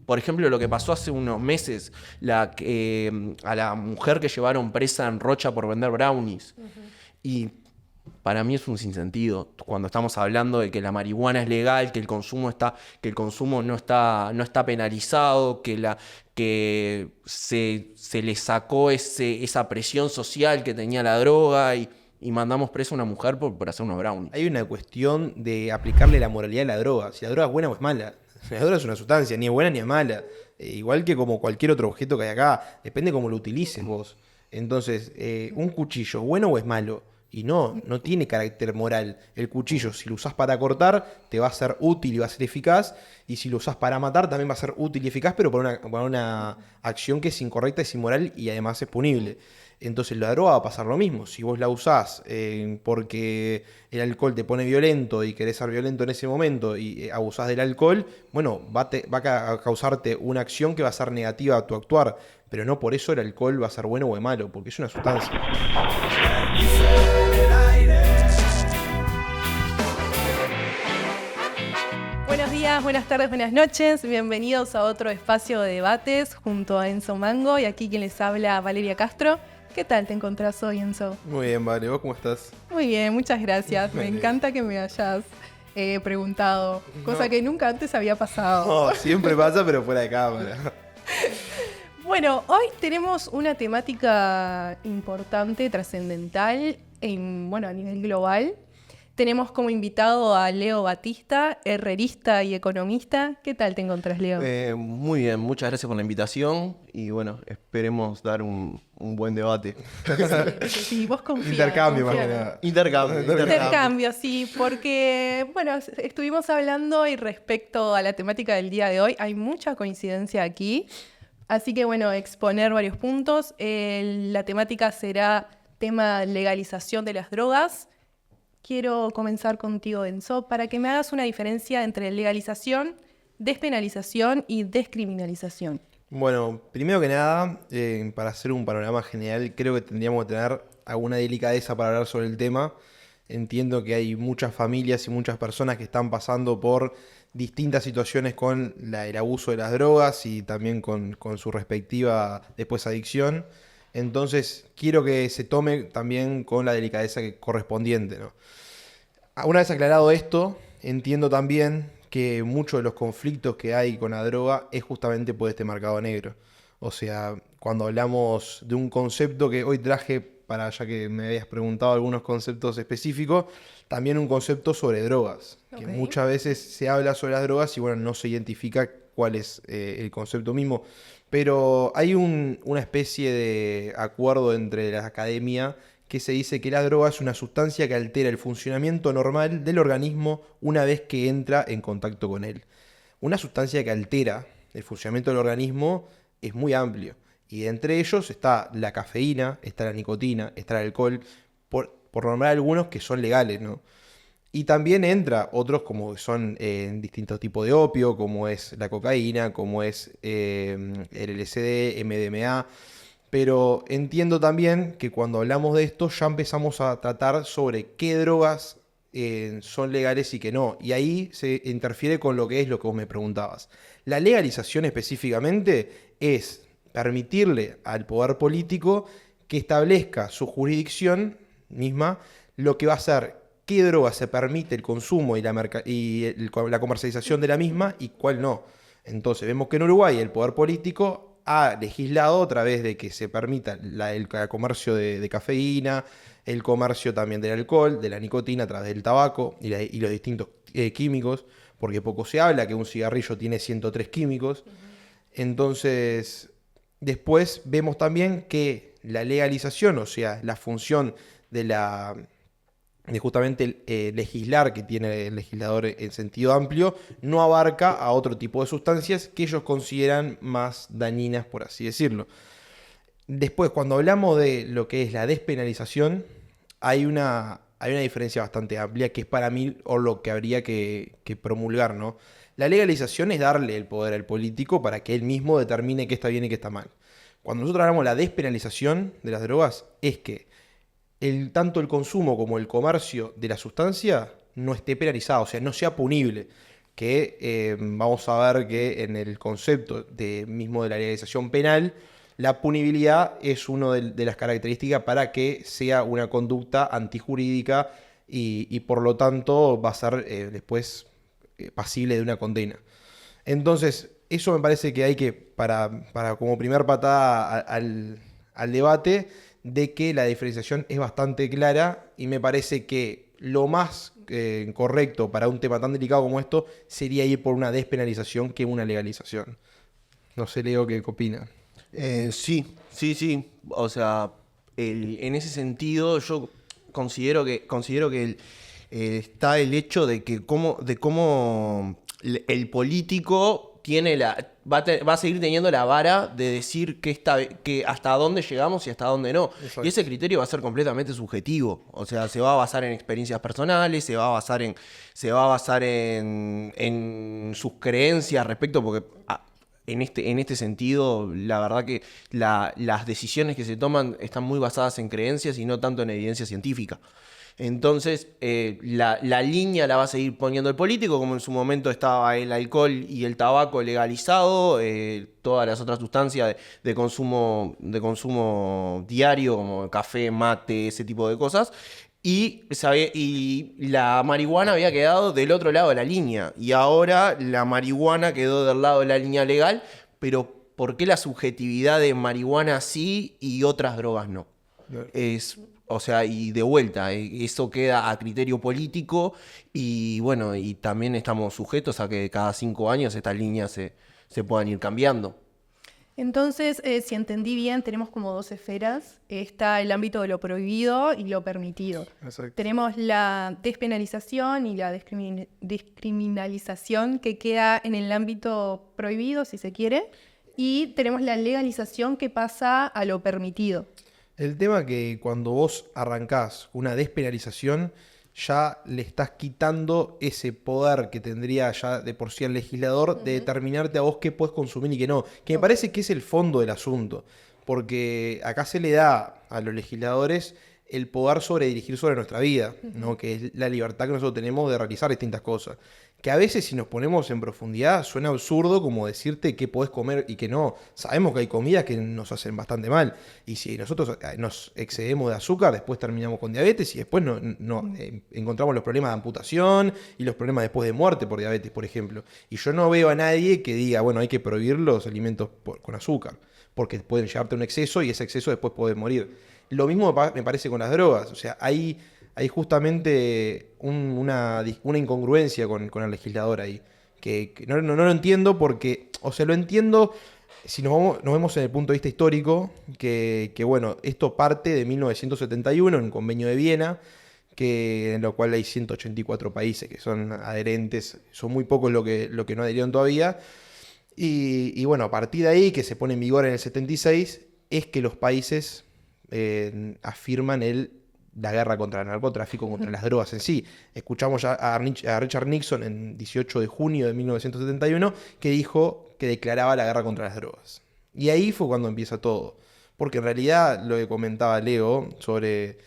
por ejemplo, lo que pasó hace unos meses, a la mujer que llevaron presa en Rocha por vender brownies. Y para mí es un sinsentido cuando estamos hablando de que la marihuana es legal, que el consumo no está penalizado, que se le sacó esa presión social que tenía la droga y mandamos presa a una mujer por hacer unos brownies. Hay una cuestión de aplicarle la moralidad a la droga. Si la droga es buena o es mala. La droga es una sustancia, ni es buena ni es mala. Igual que como cualquier otro objeto que hay acá. Depende cómo lo utilices vos. Entonces, un cuchillo, ¿bueno o es malo? Y no tiene carácter moral. El cuchillo, si lo usás para cortar, te va a ser útil y va a ser eficaz. Y si lo usás para matar, también va a ser útil y eficaz, pero para una acción que es incorrecta, es inmoral y además es punible. Entonces la droga va a pasar lo mismo. Si vos la usás porque el alcohol te pone violento y querés ser violento en ese momento y abusás del alcohol, bueno, va a causarte una acción que va a ser negativa a tu actuar. Pero no por eso el alcohol va a ser bueno o malo, porque es una sustancia. Buenos días, buenas tardes, buenas noches. Bienvenidos a otro espacio de debates junto a Enzo Mango y aquí quien les habla, Valeria Castro. ¿Qué tal te encontrás hoy, Enzo? Muy bien, Vale. ¿Vos cómo estás? Muy bien, muchas gracias. Me Vale. encanta que me hayas preguntado, cosa No. que nunca antes había pasado. No, siempre pasa, pero fuera de cámara. Bueno, hoy tenemos una temática importante, trascendental, a nivel global. Tenemos como invitado a Leo Batista, herrerista y economista. ¿Qué tal te encontrás, Leo? Muy bien, muchas gracias por la invitación y bueno, esperemos dar un buen debate. Sí, vos confías. Intercambio, más confías. que nada. Intercambio. Intercambio, sí, porque, estuvimos hablando y respecto a la temática del día de hoy, hay mucha coincidencia aquí, así que, exponer varios puntos. La temática será tema legalización de las drogas. Quiero comenzar contigo, Enzo, para que me hagas una diferencia entre legalización, despenalización y descriminalización. Bueno, primero que nada, para hacer un panorama general, creo que tendríamos que tener alguna delicadeza para hablar sobre el tema. Entiendo que hay muchas familias y muchas personas que están pasando por distintas situaciones con el abuso de las drogas y también con su respectiva después adicción. Entonces, quiero que se tome también con la delicadeza correspondiente, ¿no? Una vez aclarado esto, entiendo también que muchos de los conflictos que hay con la droga es justamente por este mercado negro. O sea, cuando hablamos de un concepto que hoy traje, ya que me habías preguntado algunos conceptos específicos, también un concepto sobre drogas, que Ok. muchas veces se habla sobre las drogas y no se identifica cuál es el concepto mismo. Pero hay una especie de acuerdo entre la academia que se dice que la droga es una sustancia que altera el funcionamiento normal del organismo una vez que entra en contacto con él. Una sustancia que altera el funcionamiento del organismo es muy amplio. Y entre ellos está la cafeína, está la nicotina, está el alcohol, por nombrar algunos que son legales, ¿no? Y también entra otros como son distintos tipos de opio, como es la cocaína, como es el LSD, MDMA. Pero entiendo también que cuando hablamos de esto ya empezamos a tratar sobre qué drogas son legales y qué no. Y ahí se interfiere con lo que vos me preguntabas. La legalización específicamente es permitirle al poder político que establezca su jurisdicción misma lo que va a ser qué droga se permite el consumo y la comercialización de la misma y cuál no. Entonces vemos que en Uruguay el poder político ha legislado a través de que se permita el comercio de cafeína, el comercio también del alcohol, de la nicotina a través del tabaco y los distintos químicos, porque poco se habla que un cigarrillo tiene 103 químicos. Entonces, después vemos también que la legalización, o sea, la función de justamente legislar que tiene el legislador en sentido amplio, no abarca a otro tipo de sustancias que ellos consideran más dañinas, por así decirlo. Después, cuando hablamos de lo que es la despenalización, hay una diferencia bastante amplia que es para mí o lo que habría que promulgar, ¿no? La legalización es darle el poder al político para que él mismo determine qué está bien y qué está mal. Cuando nosotros hablamos de la despenalización de las drogas, es que tanto el consumo como el comercio de la sustancia no esté penalizado, o sea, no sea punible. que vamos a ver que en el concepto mismo de la legalización penal, la punibilidad es una de las características para que sea una conducta antijurídica y por lo tanto va a ser después pasible de una condena. Entonces, eso me parece que hay que, para como primer patada al debate, de que la diferenciación es bastante clara y me parece que lo más correcto para un tema tan delicado como esto sería ir por una despenalización que una legalización. No sé, Leo, ¿qué opina? Sí. O sea, en ese sentido yo considero que está el hecho de cómo el político va a seguir teniendo la vara de decir que hasta dónde llegamos y hasta dónde no. Exacto. Y ese criterio va a ser completamente subjetivo. O sea, se va a basar en experiencias personales, se va a basar en sus creencias respecto, porque en este sentido, la verdad que las decisiones que se toman están muy basadas en creencias y no tanto en evidencia científica. Entonces, la línea la va a seguir poniendo el político, como en su momento estaba el alcohol y el tabaco legalizado, todas las otras sustancias de consumo diario, como café, mate, ese tipo de cosas. Y la marihuana había quedado del otro lado de la línea. Y ahora la marihuana quedó del lado de la línea legal, pero ¿por qué la subjetividad de marihuana sí y otras drogas no? O sea, y de vuelta, eso queda a criterio político y bueno, y también estamos sujetos a que cada 5 años estas líneas se puedan ir cambiando. Entonces, si entendí bien, tenemos como dos esferas. Está el ámbito de lo prohibido y lo permitido. Exacto. Tenemos la despenalización y la descriminalización que queda en el ámbito prohibido, si se quiere. Y tenemos la legalización que pasa a lo permitido. El tema que cuando vos arrancás una despenalización, ya le estás quitando ese poder que tendría ya de por sí el legislador de determinarte a vos qué podés consumir y qué no. Que me parece que es el fondo del asunto. Porque acá se le da a los legisladores el poder dirigir sobre nuestra vida, ¿no? Que es la libertad que nosotros tenemos de realizar distintas cosas. Que a veces, si nos ponemos en profundidad, suena absurdo como decirte qué podés comer y qué no. Sabemos que hay comidas que nos hacen bastante mal. Y si nosotros nos excedemos de azúcar, después terminamos con diabetes y después encontramos los problemas de amputación y los problemas después de muerte por diabetes, por ejemplo. Y yo no veo a nadie que diga, bueno, hay que prohibir los alimentos con azúcar, porque pueden llevarte a un exceso y ese exceso después puede morir. Lo mismo me parece con las drogas. O sea, hay justamente una incongruencia con el legislador ahí. Que no lo entiendo porque, o sea, lo entiendo si nos vemos en el punto de vista histórico, que bueno, esto parte de 1971, en el Convenio de Viena, en lo cual hay 184 países que son adherentes, son muy pocos lo que no adherieron todavía. Y bueno, a partir de ahí, que se pone en vigor en el 76, es que los países afirman la guerra contra el narcotráfico, contra las drogas en sí. Escuchamos ya a Richard Nixon en 18 de junio de 1971 que dijo que declaraba la guerra contra las drogas. Y ahí fue cuando empieza todo. Porque en realidad lo que comentaba Leo sobre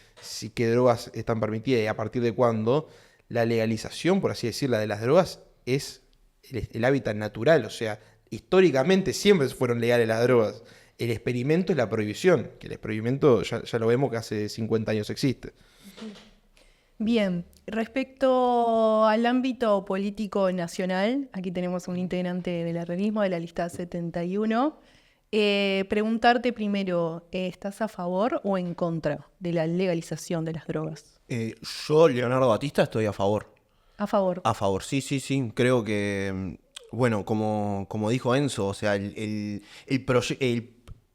qué drogas están permitidas y a partir de cuándo, la legalización, por así decirlo, de las drogas es el hábitat natural. O sea, históricamente siempre fueron legales las drogas. El experimento es la prohibición, que el experimento ya lo vemos que hace 50 años existe. Bien, respecto al ámbito político nacional, aquí tenemos un integrante del herrerismo de la lista 71. Preguntarte primero, ¿estás a favor o en contra de la legalización de las drogas? Yo, Leonardo Batista, estoy a favor. A favor. A favor, sí. Creo que, bueno, como dijo Enzo, o sea,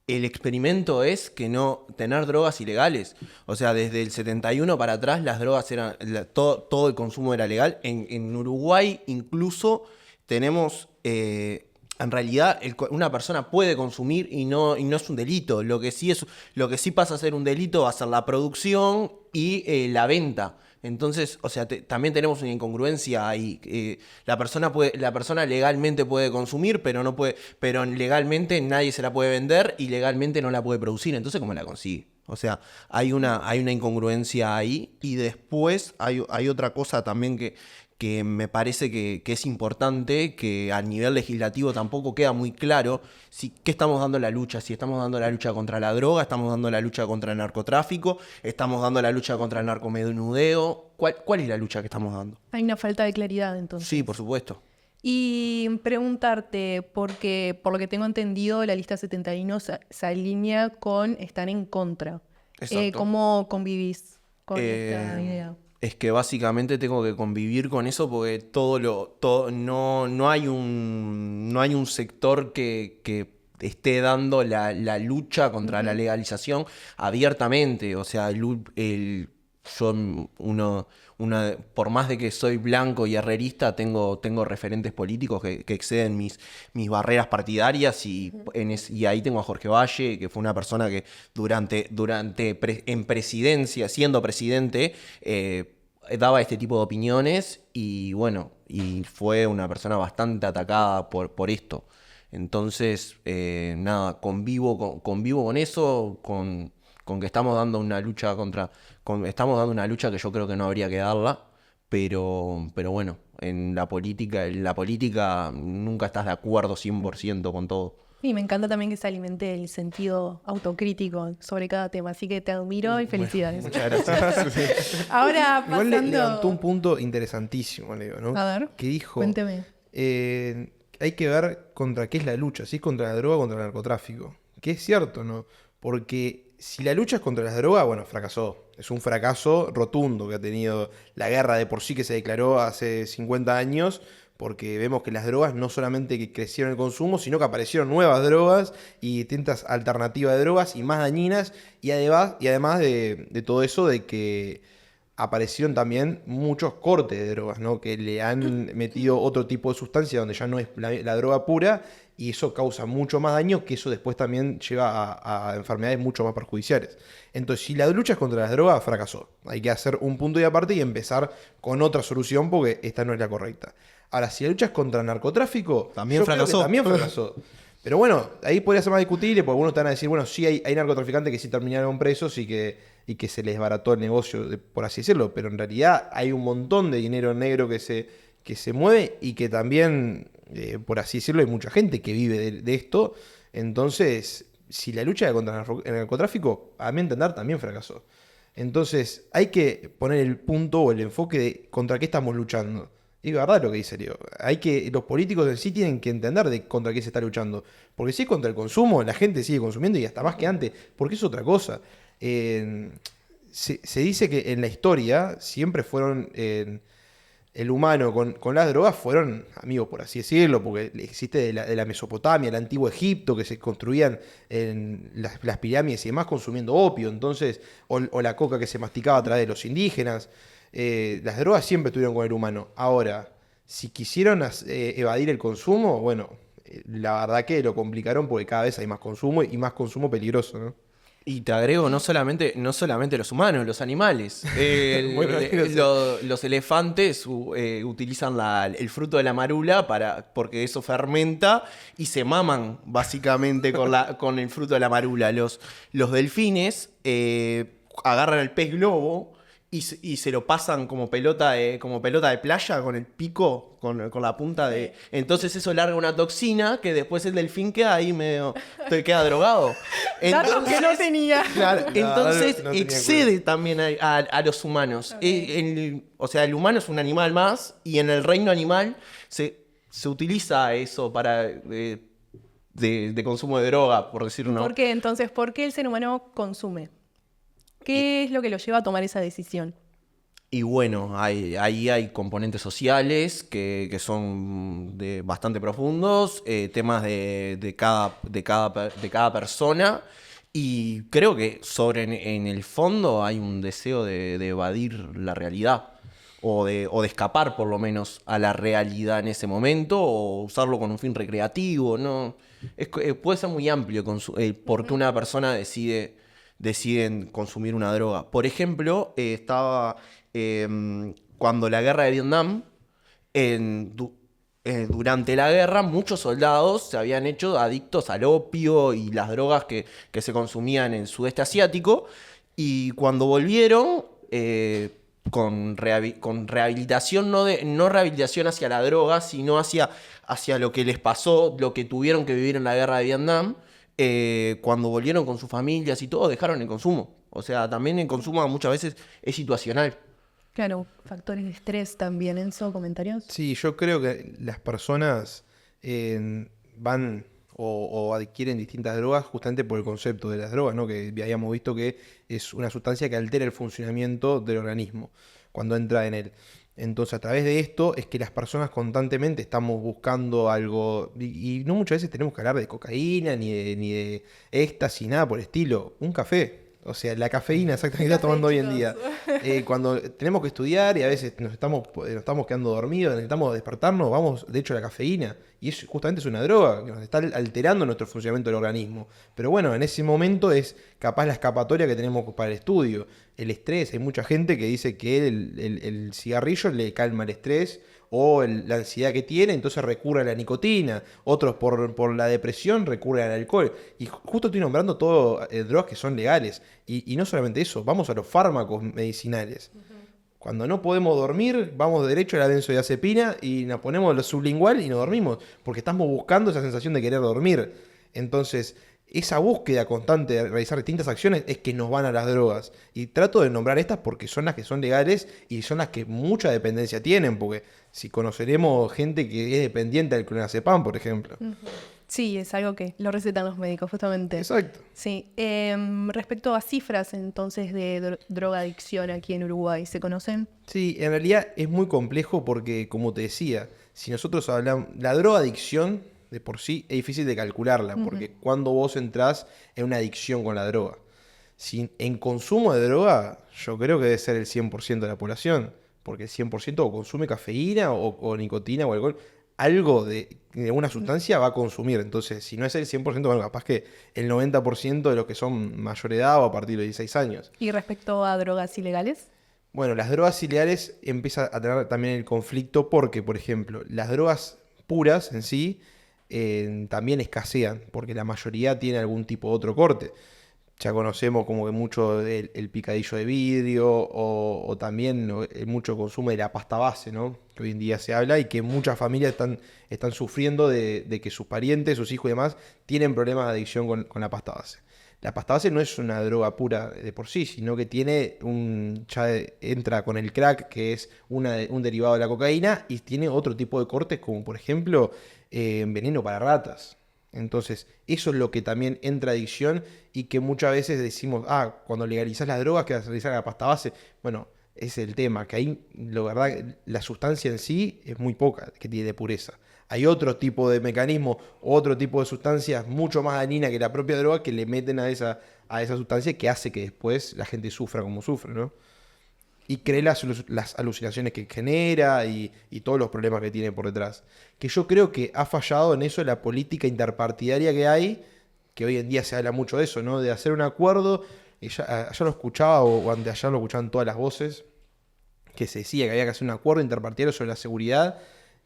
el experimento es que no tener drogas ilegales. O sea, desde el 71 para atrás las drogas eran, todo el consumo era legal. En Uruguay incluso tenemos, en realidad una persona puede consumir y no es un delito. Lo que sí pasa a ser un delito va a ser la producción y la venta. Entonces, o sea, también tenemos una incongruencia ahí. La persona legalmente puede consumir, pero legalmente nadie se la puede vender y legalmente no la puede producir. Entonces, ¿cómo la consigue? O sea, hay una incongruencia ahí. Y después hay otra cosa también que me parece que es importante, que a nivel legislativo tampoco queda muy claro qué estamos dando la lucha, si estamos dando la lucha contra la droga, estamos dando la lucha contra el narcotráfico, estamos dando la lucha contra el narcomenudeo. ¿Cuál es la lucha que estamos dando? Hay una falta de claridad entonces. Sí, por supuesto. Y preguntarte, porque por lo que tengo entendido, la lista 71 se alinea con estar en contra. Exacto. ¿Cómo convivís con esta idea? Es que básicamente tengo que convivir con eso porque no hay un sector que esté dando la lucha contra la legalización abiertamente. O sea, por más de que soy blanco y herrerista, tengo referentes políticos que exceden mis barreras partidarias y ahí tengo a Jorge Valle, que fue una persona que en presidencia, siendo presidente, daba este tipo de opiniones y bueno, y fue una persona bastante atacada por esto. Entonces, nada, convivo con eso, con que estamos dando una lucha estamos dando una lucha que yo creo que no habría que darla, pero bueno, en la política nunca estás de acuerdo 100% con todo. Y me encanta también que se alimente el sentido autocrítico sobre cada tema, así que te admiro y felicidades. Muchas gracias. Ahora Igual pasando... levantó un punto interesantísimo, Leo, ¿no? A ver, que dijo, cuénteme. hay que ver contra qué es la lucha, si es contra la droga o contra el narcotráfico. Que es cierto, ¿no? Porque si la lucha es contra las drogas, bueno, fracasó. Es un fracaso rotundo que ha tenido la guerra de por sí que se declaró hace 50 años, porque vemos que las drogas no solamente que crecieron el consumo, sino que aparecieron nuevas drogas y distintas alternativas de drogas y más dañinas, y además de todo eso, de que aparecieron también muchos cortes de drogas, ¿no? Que le han metido otro tipo de sustancia donde ya no es la droga pura, y eso causa mucho más daño, que eso después también lleva a enfermedades mucho más perjudiciales. Entonces, si la lucha es contra las drogas, fracasó. Hay que hacer un punto y aparte y empezar con otra solución porque esta no es la correcta. Ahora, si la lucha es contra el narcotráfico, También yo creo que fracasó. también fracasó. Pero bueno, ahí podría ser más discutible, porque algunos te van a decir, bueno, sí hay narcotraficantes que sí terminaron presos y que se les barató el negocio, por así decirlo, pero en realidad hay un montón de dinero negro que se mueve y que también, por así decirlo, hay mucha gente que vive de esto. Entonces, si la lucha contra el narcotráfico, a mi entender, también fracasó. Entonces, hay que poner el punto o el enfoque de contra qué estamos luchando. Y es verdad lo que dice Leo. Los políticos en sí tienen que entender de contra qué se está luchando. Porque si es contra el consumo, la gente sigue consumiendo y hasta más que antes, porque es otra cosa. Se dice que en la historia siempre fueron... el humano con las drogas fueron amigos, por así decirlo, porque existe de la Mesopotamia, el antiguo Egipto, que se construían en las pirámides y demás consumiendo opio, entonces, o la coca que se masticaba a través de los indígenas. Las drogas siempre estuvieron con el humano. Ahora, si quisieron evadir el consumo, bueno, la verdad que lo complicaron porque cada vez hay más consumo y más consumo peligroso, ¿no? Y te agrego, no solamente los humanos, los animales. Bueno, Los elefantes utilizan el fruto de la marula porque eso fermenta y se maman básicamente con el fruto de la marula. Los delfines agarran el pez globo y se lo pasan como pelota de playa con el pico, con la punta de... Entonces eso larga una toxina que después el delfín queda ahí queda drogado. Datos que no tenía. Claro, entonces no tenía excede también a los humanos. O sea, el humano es un animal más y en el reino animal se utiliza eso para de consumo de droga, por decirlo. ¿Por qué entonces? ¿Por qué el ser humano consume? ¿Qué es lo que lo lleva a tomar esa decisión? Y bueno, ahí hay componentes sociales que son bastante profundos, temas de cada persona, y creo que en el fondo hay un deseo de evadir la realidad, o de escapar por lo menos a la realidad en ese momento, o usarlo con un fin recreativo, ¿no? Puede ser muy amplio por qué una persona deciden consumir una droga. Por ejemplo, cuando la guerra de Vietnam, durante la guerra, muchos soldados se habían hecho adictos al opio y las drogas que se consumían en el sudeste asiático, y cuando volvieron, con rehabilitación, no rehabilitación hacia la droga, sino hacia lo que les pasó, lo que tuvieron que vivir en la guerra de Vietnam, cuando volvieron con sus familias y todo, dejaron el consumo. O sea, también el consumo muchas veces es situacional. Claro, factores de estrés también, Enzo, comentarios. Sí, yo creo que las personas van o adquieren distintas drogas justamente por el concepto de las drogas, ¿no? Que habíamos visto que es una sustancia que altera el funcionamiento del organismo cuando entra en él. Entonces, a través de esto es que las personas constantemente estamos buscando algo, y no muchas veces tenemos que hablar de cocaína, ni de éxtasis, nada por el estilo. Un café. O sea, la cafeína exactamente que está tomando hoy en día. Cuando tenemos que estudiar y a veces nos estamos quedando dormidos, necesitamos despertarnos, vamos de hecho a la cafeína. Y es justamente es una droga que nos está alterando nuestro funcionamiento del organismo. Pero bueno, en ese momento es capaz la escapatoria que tenemos para el estudio. El estrés, hay mucha gente que dice que el cigarrillo le calma el estrés o la ansiedad que tiene, entonces recurre a la nicotina. Otros por la depresión recurren al alcohol. Y justo estoy nombrando todo drogas que son legales. Y no solamente eso, vamos a los fármacos medicinales. Cuando no podemos dormir, vamos derecho a la benzodiazepina y nos ponemos lo sublingual y nos dormimos, porque estamos buscando esa sensación de querer dormir. Entonces, esa búsqueda constante de realizar distintas acciones es que nos van a las drogas. Y trato de nombrar estas porque son las que son legales y son las que mucha dependencia tienen, porque si conoceremos gente que es dependiente del clonazepam, por ejemplo. Sí, es algo que lo recetan los médicos, justamente. Exacto. Sí. Respecto a cifras, entonces, de drogadicción aquí en Uruguay, ¿se conocen? Sí, en realidad es muy complejo porque, como te decía, si nosotros hablamos, la drogadicción de por sí es difícil de calcularla, porque cuando vos entrás en una adicción con la droga, en consumo de droga, yo creo que debe ser el 100% de la población, porque el 100% o consume cafeína o nicotina o alcohol, algo de una sustancia va a consumir. Entonces, si no es el 100%, bueno, capaz que el 90% de los que son mayor de edad o a partir de 16 años. ¿Y respecto a drogas ilegales? Bueno, las drogas ilegales empiezan a tener también el conflicto porque, por ejemplo, las drogas puras en sí también escasean, porque la mayoría tiene algún tipo de otro corte. Ya conocemos como que mucho el picadillo de vidrio o también mucho consumo de la pasta base, ¿no? Que hoy en día se habla y que muchas familias están sufriendo de que sus parientes, sus hijos y demás tienen problemas de adicción con la pasta base. La pasta base no es una droga pura de por sí, sino que entra con el crack, que es un derivado de la cocaína, y tiene otro tipo de cortes, como por ejemplo veneno para ratas. Entonces, eso es lo que también entra a adicción y que muchas veces decimos, cuando legalizás las drogas, que vas a legalizar la pasta base. Bueno, ese es el tema, que ahí, la verdad, la sustancia en sí es muy poca que tiene de pureza. Hay otro tipo de mecanismo, otro tipo de sustancias mucho más dañinas que la propia droga que le meten a esa sustancia que hace que después la gente sufra como sufre, ¿no? Y cree las alucinaciones que genera y todos los problemas que tiene por detrás. Que yo creo que ha fallado en eso la política interpartidaria que hay, que hoy en día se habla mucho de eso, ¿no? De hacer un acuerdo, y ayer lo escuchaba o anteayer lo escuchaban todas las voces, que se decía que había que hacer un acuerdo interpartidario sobre la seguridad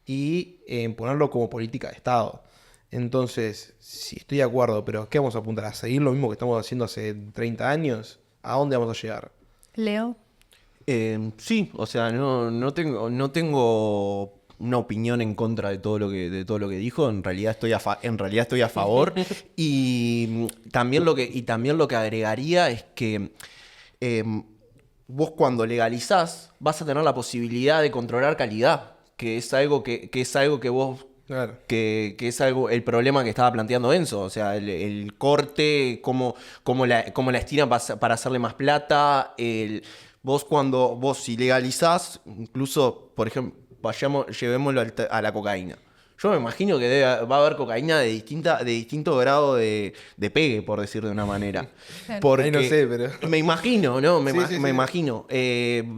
y ponerlo como política de Estado. Entonces, sí, estoy de acuerdo, pero ¿qué vamos a apuntar? ¿A seguir lo mismo que estamos haciendo hace 30 años? ¿A dónde vamos a llegar? Leo. Sí, o sea, no tengo una opinión en contra de todo lo que dijo. En realidad estoy a favor. Y también lo que agregaría es que vos cuando legalizás vas a tener la posibilidad de controlar calidad, que es algo que vos. Claro. Que es el problema que estaba planteando Enzo. O sea, el corte, cómo la estiran para hacerle más plata. Vos si legalizás, incluso, por ejemplo, llevémoslo a la cocaína. Yo me imagino que va a haber cocaína de distinto grado de pegue, por decir de una manera. Porque, ahí no sé, pero... Me imagino, ¿no? Me Sí. imagino. En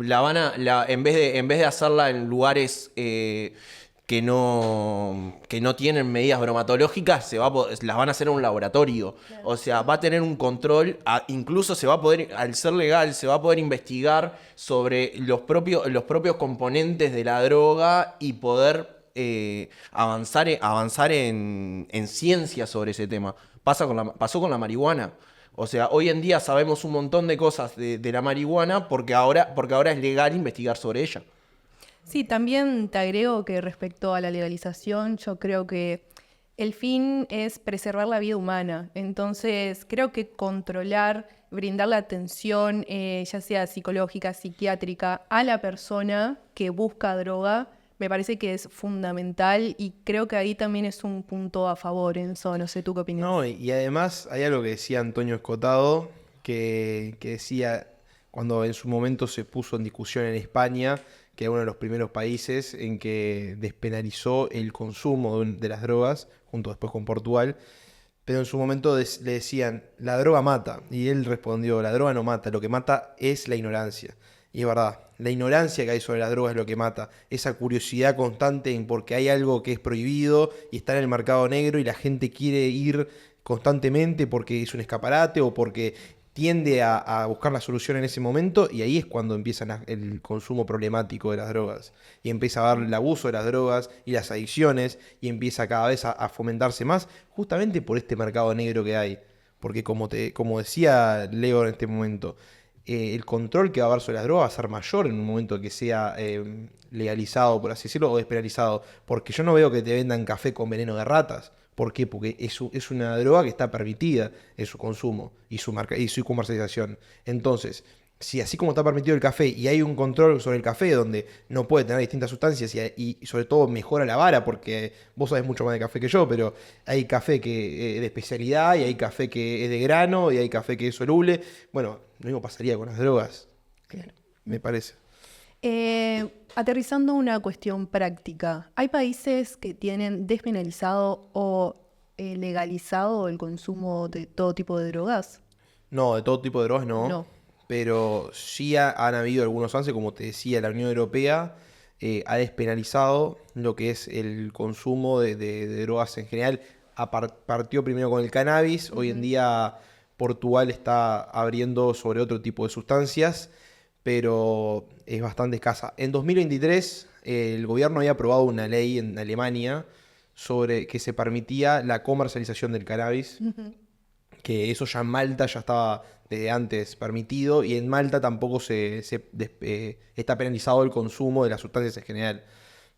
vez de hacerla en lugares que no tienen medidas bromatológicas, las van a hacer en un laboratorio. Claro. O sea, va a tener un control, incluso al ser legal, se va a poder investigar sobre los propios componentes de la droga y poder avanzar en ciencia sobre ese tema. Pasó con la marihuana. O sea, hoy en día sabemos un montón de cosas de la marihuana porque ahora es legal investigar sobre ella. Sí, también te agrego que respecto a la legalización, yo creo que el fin es preservar la vida humana. Entonces, creo que controlar, brindar la atención, ya sea psicológica, psiquiátrica, a la persona que busca droga, me parece que es fundamental y creo que ahí también es un punto a favor, Enzo. No sé, ¿tú qué opinas? No, y además hay algo que decía Antonio Escotado, que decía cuando en su momento se puso en discusión en España, que era uno de los primeros países en que despenalizó el consumo de las drogas, junto después con Portugal, pero en su momento le decían, la droga mata, y él respondió, la droga no mata, lo que mata es la ignorancia. Y es verdad, la ignorancia que hay sobre las drogas es lo que mata, esa curiosidad constante en porque hay algo que es prohibido y está en el mercado negro y la gente quiere ir constantemente porque es un escaparate o porque tiende a buscar la solución en ese momento, y ahí es cuando empieza el consumo problemático de las drogas y empieza a haber el abuso de las drogas y las adicciones y empieza cada vez a fomentarse más justamente por este mercado negro que hay, porque como decía Leo en este momento, el control que va a haber sobre las drogas va a ser mayor en un momento que sea legalizado, por así decirlo, o despenalizado, porque yo no veo que te vendan café con veneno de ratas. ¿Por qué? Porque es una droga que está permitida en su consumo y su comercialización. Entonces, si así como está permitido el café y hay un control sobre el café donde no puede tener distintas sustancias y sobre todo mejora la vara, porque vos sabés mucho más de café que yo, pero hay café que de especialidad y hay café que es de grano y hay café que es soluble. Bueno, lo mismo pasaría con las drogas, Claro. me parece. Aterrizando a una cuestión práctica, ¿hay países que tienen despenalizado o legalizado el consumo de todo tipo de drogas? No, de todo tipo de drogas no. No. Pero sí han habido algunos avances, como te decía, la Unión Europea ha despenalizado lo que es el consumo de drogas en general. Partió primero con el cannabis, hoy en día Portugal está abriendo sobre otro tipo de sustancias, pero es bastante escasa. En 2023 el gobierno había aprobado una ley en Alemania sobre que se permitía la comercialización del cannabis, que eso ya en Malta ya estaba desde antes permitido, y en Malta tampoco está penalizado el consumo de las sustancias en general.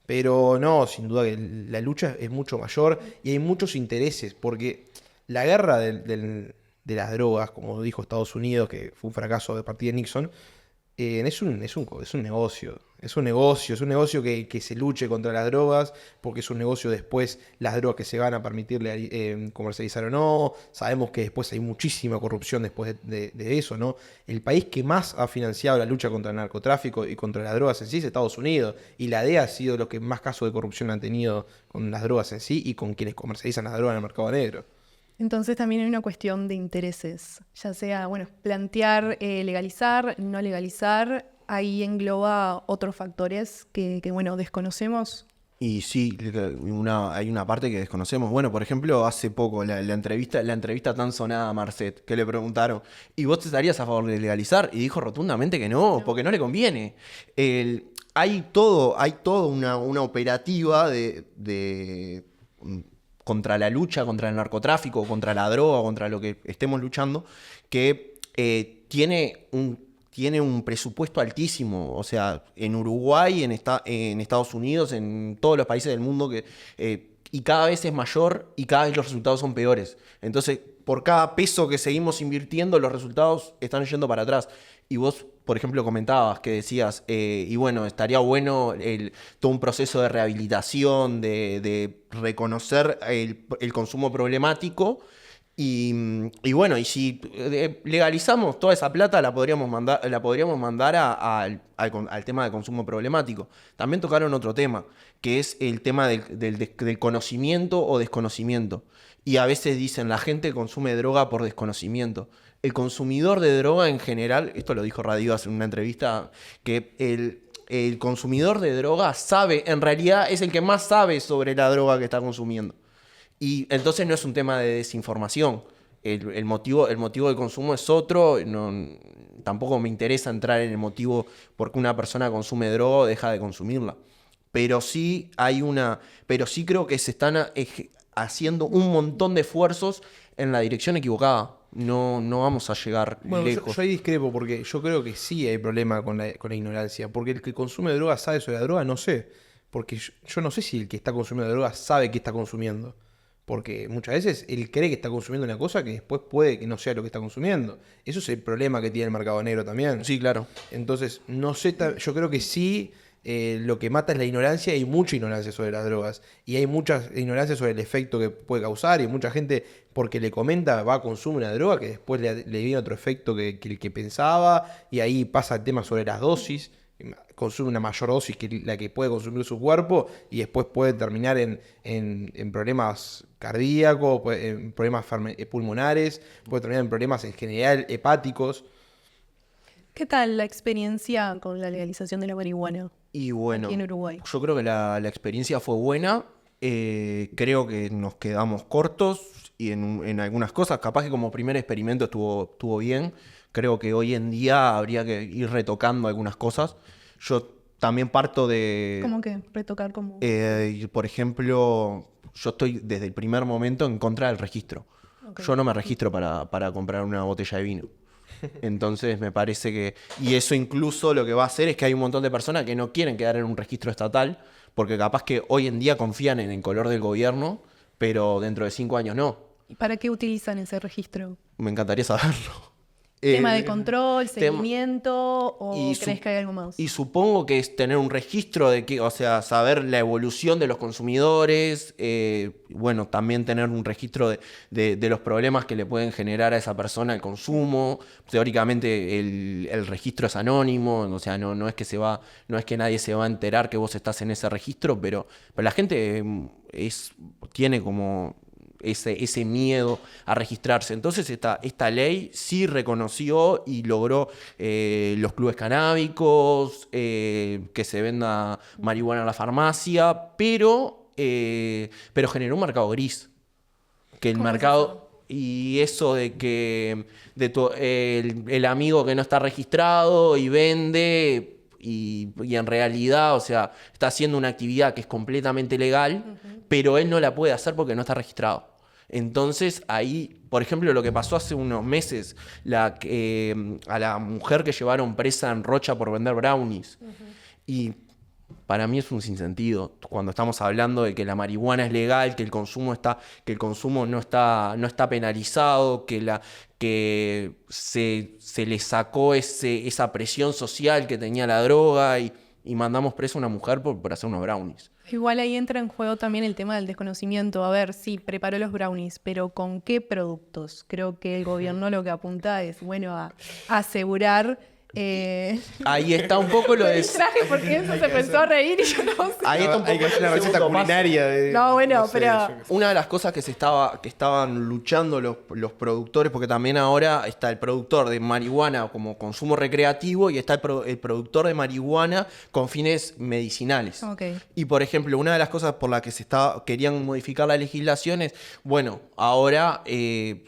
Pero no, sin duda que la lucha es mucho mayor y hay muchos intereses, porque la guerra de las drogas, como dijo Estados Unidos, que fue un fracaso de parte de Nixon, es un negocio. Es un negocio que se luche contra las drogas, porque es un negocio después las drogas que se van a permitirle comercializar o no. Sabemos que después hay muchísima corrupción después de eso, ¿no? El país que más ha financiado la lucha contra el narcotráfico y contra las drogas en sí es Estados Unidos, y la DEA ha sido lo que más casos de corrupción han tenido con las drogas en sí y con quienes comercializan las drogas en el mercado negro. Entonces también hay una cuestión de intereses, ya sea, bueno, plantear, legalizar, no legalizar, ahí engloba otros factores que bueno, desconocemos. Y sí, hay una parte que desconocemos. Bueno, por ejemplo, hace poco la entrevista tan sonada a Marcet, que le preguntaron, ¿y vos te estarías a favor de legalizar? Y dijo rotundamente que no, porque no le conviene. Hay todo una operativa contra la lucha, contra el narcotráfico, contra la droga, contra lo que estemos luchando, que tiene un presupuesto altísimo. O sea, en Uruguay, en Estados Unidos, en todos los países del mundo, y cada vez es mayor y cada vez los resultados son peores. Entonces, por cada peso que seguimos invirtiendo, los resultados están yendo para atrás. Y vos, por ejemplo, comentabas que decías, y bueno, estaría bueno todo un proceso de rehabilitación, de reconocer el consumo problemático. Y bueno, y si legalizamos toda esa plata, la podríamos mandar al tema de consumo problemático. También tocaron otro tema, que es el tema del conocimiento o desconocimiento. Y a veces dicen, la gente consume droga por desconocimiento. El consumidor de droga en general, esto lo dijo Radivas en una entrevista, que el consumidor de droga sabe, en realidad es el que más sabe sobre la droga que está consumiendo. Y entonces no es un tema de desinformación. El motivo de consumo es otro. Tampoco me interesa entrar en el motivo por qué una persona consume droga o deja de consumirla. Pero sí creo que se están haciendo un montón de esfuerzos en la dirección equivocada. no vamos a llegar Bueno, lejos. yo ahí discrepo porque yo creo que sí hay problema con la ignorancia. Porque el que consume droga sabe sobre la droga, no sé. Porque yo no sé si el que está consumiendo droga sabe qué está consumiendo. Porque muchas veces él cree que está consumiendo una cosa que después puede que no sea lo que está consumiendo. Eso es el problema que tiene el mercado negro también. Sí, claro. Entonces, no sé, yo creo que sí, lo que mata es la ignorancia, y hay mucha ignorancia sobre las drogas. Y hay mucha ignorancia sobre el efecto que puede causar, y mucha gente, porque le comenta, va a consumir una droga que después le viene otro efecto que el que pensaba, y ahí pasa el tema sobre las dosis. Consume una mayor dosis que la que puede consumir su cuerpo, y después puede terminar en problemas cardíacos, en problemas pulmonares, puede terminar en problemas en general hepáticos. ¿Qué tal la experiencia con la legalización de la marihuana Y bueno, aquí en Uruguay? yo creo que la experiencia fue buena. Creo que nos quedamos cortos y en algunas cosas. Capaz que como primer experimento estuvo bien. Creo que hoy en día habría que ir retocando algunas cosas. Yo también parto de... ¿Cómo que retocar como? Por ejemplo, yo estoy desde el primer momento en contra del registro. Ok. Yo no me registro para comprar una botella de vino. Entonces me parece que... Y eso incluso lo que va a hacer es que hay un montón de personas que no quieren quedar en un registro estatal, porque capaz que hoy en día confían en el color del gobierno, pero dentro de 5 años no. ¿Y para qué utilizan ese registro? Me encantaría saberlo. ¿Tema de Eh, control, tema- seguimiento o y crees que hay algo más? Y supongo que es tener un registro de que, o sea, saber la evolución de los consumidores, bueno, también tener un registro de los problemas que le pueden generar a esa persona el consumo. Teóricamente el registro es anónimo, o sea, no es que no es que nadie se va a enterar que vos estás en ese registro, pero la gente tiene como ese miedo a registrarse. Entonces esta ley sí reconoció y logró los clubes canábicos, que se venda marihuana en la farmacia, pero generó un mercado gris. Que el ¿Cómo es mercado... Y eso de que el amigo que no está registrado y vende... Y en realidad, o sea, está haciendo una actividad que es completamente legal, pero él no la puede hacer porque no está registrado. Entonces ahí, por ejemplo, lo que pasó hace unos meses, a la mujer que llevaron presa en Rocha por vender brownies. Y para mí es un sinsentido cuando estamos hablando de que la marihuana es legal, que el consumo no está penalizado, que se le sacó esa presión social que tenía la droga y mandamos presa a una mujer por hacer unos brownies. Igual ahí entra en juego también el tema del desconocimiento. A ver, sí, preparó los brownies, pero ¿con qué productos? Creo que el gobierno lo que apunta es, bueno, a asegurar... Ahí está un poco lo Me de... distraje porque eso se empezó a reír y yo no sé. Ahí está un Hay que poco hacer una el receta segundo paso. culinaria. No, bueno, sé, pero- yo qué sé. Una de las cosas que estaban luchando los productores, porque también ahora está el productor de marihuana como consumo recreativo y está el productor de marihuana con fines medicinales. Ok. Y por ejemplo, una de las cosas por las que querían modificar la legislación es, bueno, ahora hay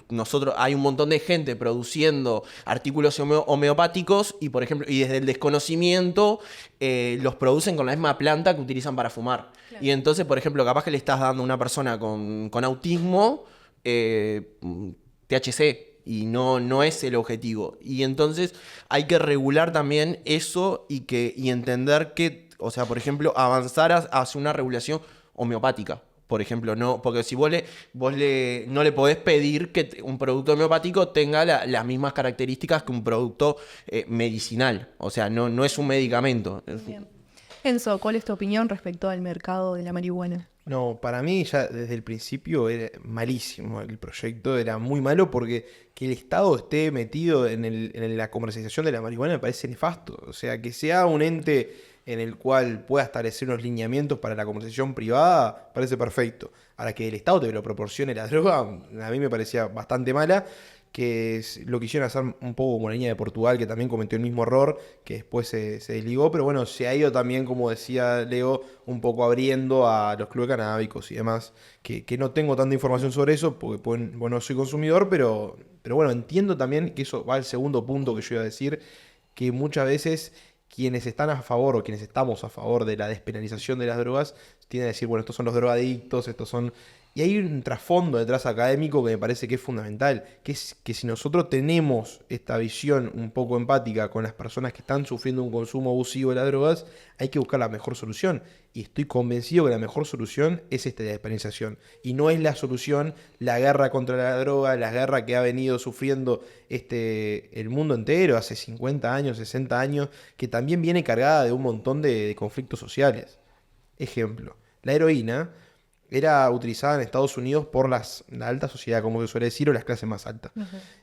un montón de gente produciendo artículos homeopáticos y por ejemplo, y desde el desconocimiento los producen con la misma planta que utilizan para fumar. Claro. Y entonces, por ejemplo, capaz que le estás dando a una persona con autismo THC y no es el objetivo. Y entonces hay que regular también eso y entender que, o sea, por ejemplo, avanzar hacia una regulación homeopática. Por ejemplo, no, porque si no le podés pedir que un producto homeopático tenga las mismas características que un producto medicinal. O sea, no es un medicamento. Bien. Enzo, ¿cuál es tu opinión respecto al mercado de la marihuana? No, para mí ya desde el principio era malísimo el proyecto, era muy malo porque que el Estado esté metido en la comercialización de la marihuana me parece nefasto. O sea, que sea un ente en el cual pueda establecer unos lineamientos para la comercialización privada, parece perfecto. Ahora que el Estado te lo proporcione la droga, a mí me parecía bastante mala, que lo quisieron hacer un poco como la niña de Portugal, que también cometió el mismo error, que después se desligó, pero bueno, se ha ido también, como decía Leo, un poco abriendo a los clubes canábicos y demás, que no tengo tanta información sobre eso, porque bueno, soy consumidor, pero bueno, entiendo también que eso va al segundo punto que yo iba a decir, que muchas veces quienes están a favor o quienes estamos a favor de la despenalización de las drogas tienden a decir, bueno, estos son los drogadictos, estos son... Y hay un trasfondo detrás académico que me parece que es fundamental, que es que si nosotros tenemos esta visión un poco empática con las personas que están sufriendo un consumo abusivo de las drogas, hay que buscar la mejor solución. Y estoy convencido que la mejor solución es esta despenalización. Y no es la solución la guerra contra la droga, la guerra que ha venido sufriendo el mundo entero hace 50 años, 60 años, que también viene cargada de un montón de conflictos sociales. Ejemplo, la heroína era utilizada en Estados Unidos por la alta sociedad, como se suele decir, o las clases más altas.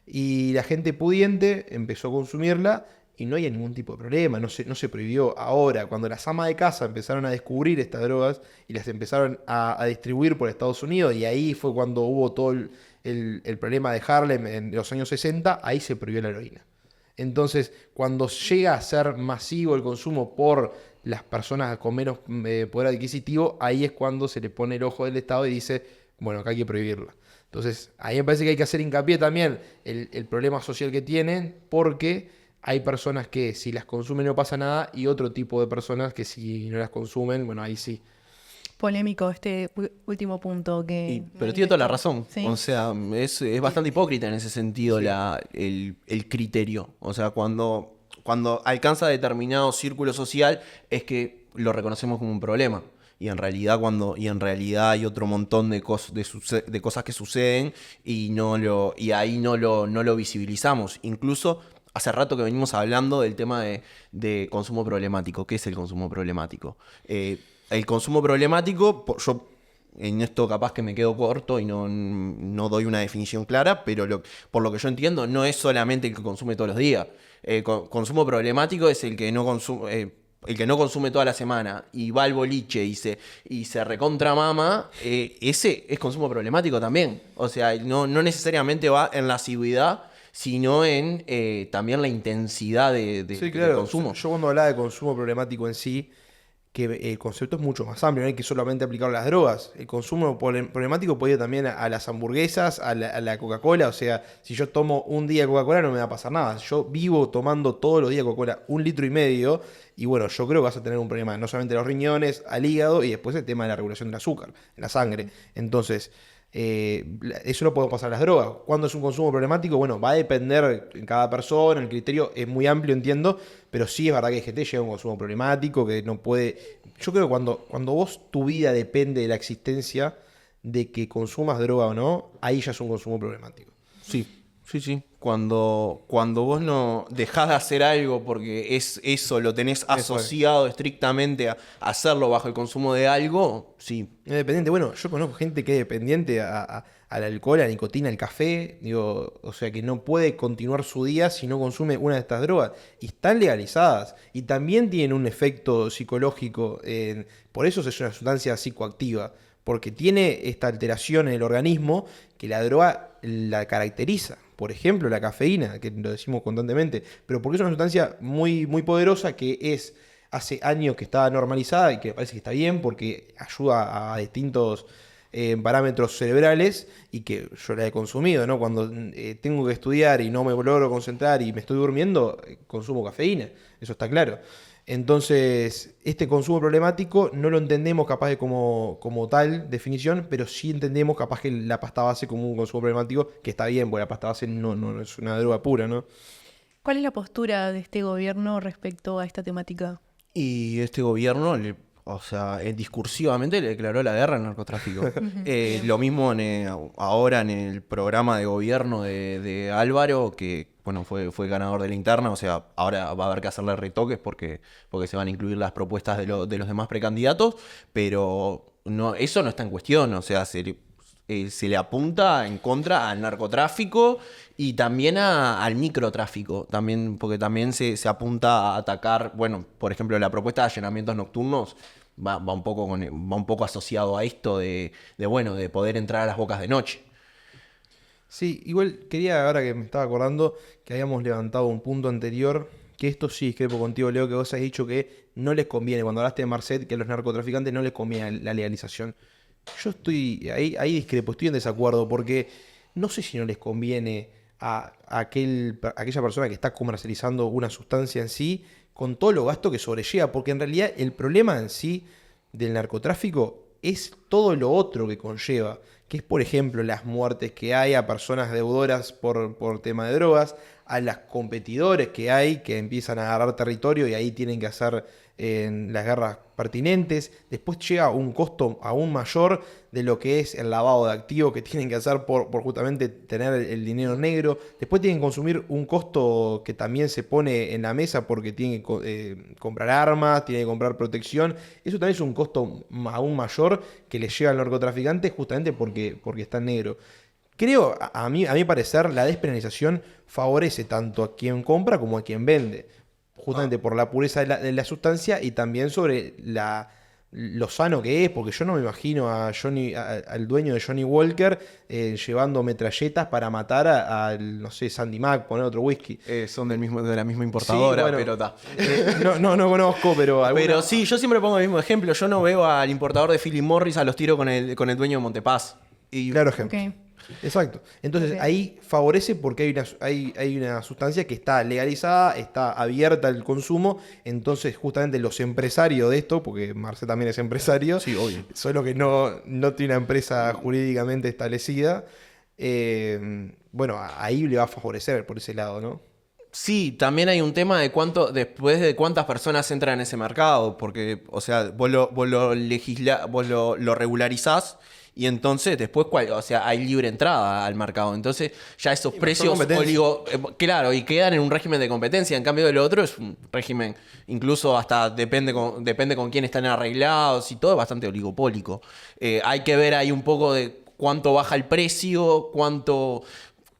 Y la gente pudiente empezó a consumirla y no había ningún tipo de problema, no se prohibió. Ahora, cuando las amas de casa empezaron a descubrir estas drogas y las empezaron a distribuir por Estados Unidos, y ahí fue cuando hubo todo el problema de Harlem en los años 60, ahí se prohibió la heroína. Entonces, cuando llega a ser masivo el consumo por las personas con menos poder adquisitivo, ahí es cuando se le pone el ojo del Estado y dice, bueno, acá hay que prohibirla. Entonces, ahí me parece que hay que hacer hincapié también el problema social que tienen, porque hay personas que si las consumen no pasa nada, y otro tipo de personas que si no las consumen, bueno, ahí sí. Polémico este último punto que... Pero tiene toda la razón. Sí. O sea, es bastante hipócrita en ese sentido Sí. el criterio. O sea, cuando alcanza determinado círculo social es que lo reconocemos como un problema. Y en realidad hay otro montón de cosas que suceden y ahí no lo visibilizamos. Incluso hace rato que venimos hablando del tema de consumo problemático. ¿Qué es el consumo problemático? El consumo problemático, yo en esto capaz que me quedo corto y no doy una definición clara, pero por lo que yo entiendo, no es solamente el que consume todos los días. Consumo problemático es el que no consume toda la semana y va al boliche y se recontramama, ese es consumo problemático también. O sea, no necesariamente va en la asiduidad, sino en también la intensidad de del consumo. Yo cuando hablaba de consumo problemático en sí, que el concepto es mucho más amplio, no hay que solamente aplicar las drogas. El consumo problemático puede ir también a las hamburguesas, a la Coca-Cola. O sea, si yo tomo un día Coca-Cola no me va a pasar nada. Yo vivo tomando todos los días Coca-Cola 1,5 litros, y bueno, yo creo que vas a tener un problema no solamente de los riñones, al hígado, y después el tema de la regulación del azúcar en la sangre. Entonces, eso lo podemos pasar a las drogas. ¿Cuándo es un consumo problemático? Bueno, va a depender en cada persona, el criterio es muy amplio, entiendo, pero sí es verdad que hay gente que llega a un consumo problemático, que no puede... Yo creo que cuando tu vida depende de la existencia de que consumas droga o no, ahí ya es un consumo problemático. Sí. Cuando vos no dejás de hacer algo porque es eso, lo tenés asociado estrictamente a hacerlo bajo el consumo de algo, sí. Es dependiente. Bueno, yo conozco gente que es dependiente al alcohol, a la nicotina, al café, digo, o sea que no puede continuar su día si no consume una de estas drogas. Y están legalizadas. Y también tienen un efecto psicológico. Por eso es una sustancia psicoactiva. Porque tiene esta alteración en el organismo que la droga la caracteriza. Por ejemplo, la cafeína, que lo decimos constantemente. Pero porque es una sustancia muy, muy poderosa que hace años que está normalizada y que me parece que está bien porque ayuda a distintos parámetros cerebrales, y que yo la he consumido, ¿no? Cuando tengo que estudiar y no me logro concentrar y me estoy durmiendo, consumo cafeína, eso está claro. Entonces, este consumo problemático no lo entendemos capaz de como tal definición, pero sí entendemos capaz que la pasta base como un consumo problemático, que está bien, porque la pasta base no es una droga pura, ¿no? ¿Cuál es la postura de este gobierno respecto a esta temática? Y este gobierno, discursivamente le declaró la guerra al narcotráfico. Lo mismo ahora en el programa de gobierno de Álvaro, que bueno, fue ganador de la interna. O sea, ahora va a haber que hacerle retoques porque se van a incluir las propuestas de los demás precandidatos, pero eso no está en cuestión. O sea, se le apunta en contra al narcotráfico y también al microtráfico, también, porque también se apunta a atacar, bueno, por ejemplo, la propuesta de allanamientos nocturnos va un poco asociado a esto de poder entrar a las bocas de noche. Sí, igual quería, ahora que me estaba acordando, que habíamos levantado un punto anterior, que esto sí discrepo contigo, Leo, que vos has dicho que no les conviene, cuando hablaste de Marcet, que a los narcotraficantes no les conviene la legalización. Yo estoy, ahí discrepo, estoy en desacuerdo, porque no sé si no les conviene a aquella persona que está comercializando una sustancia en sí, con todo lo gasto que sobrelleva, porque en realidad el problema en sí del narcotráfico es todo lo otro que conlleva, que es, por ejemplo, las muertes que hay a personas deudoras por tema de drogas, a los competidores que hay que empiezan a agarrar territorio y ahí tienen que hacer las guerras pertinentes. Después llega un costo aún mayor de lo que es el lavado de activos que tienen que hacer por justamente tener el dinero negro. Después tienen que consumir un costo que también se pone en la mesa porque tienen que comprar armas, tienen que comprar protección. Eso también es un costo aún mayor que le llega al narcotraficante justamente porque está en negro. Creo, a mi parecer, la despenalización favorece tanto a quien compra como a quien vende. Justamente por la pureza de la sustancia y también sobre lo sano que es, porque yo no me imagino al dueño de Johnny Walker llevando metralletas para matar al, no sé, Sandy Mac, poner otro whisky. Son de la misma importadora, Sí, bueno, pero está. no conozco, pero Pero sí, yo siempre pongo el mismo ejemplo. Yo no veo al importador de Philip Morris a los tiros con el dueño de Montepaz. Claro ejemplo. Ok. Exacto. Entonces Ok. ahí favorece porque hay una sustancia que está legalizada, está abierta al consumo. Entonces justamente los empresarios de esto, porque Marce también es empresario, Sí, obvio. solo que no tiene una empresa jurídicamente establecida, bueno, ahí le va a favorecer por ese lado, ¿no? Sí, también hay un tema de después de cuántas personas entran en ese mercado, porque, o sea, vos lo regularizás y entonces después, o sea, hay libre entrada al mercado. Entonces ya esos precios, competencia. claro, y quedan en un régimen de competencia. En cambio de lo otro es un régimen, incluso hasta depende con quién están arreglados y todo, es bastante oligopólico. Hay que ver ahí un poco de cuánto baja el precio, cuánto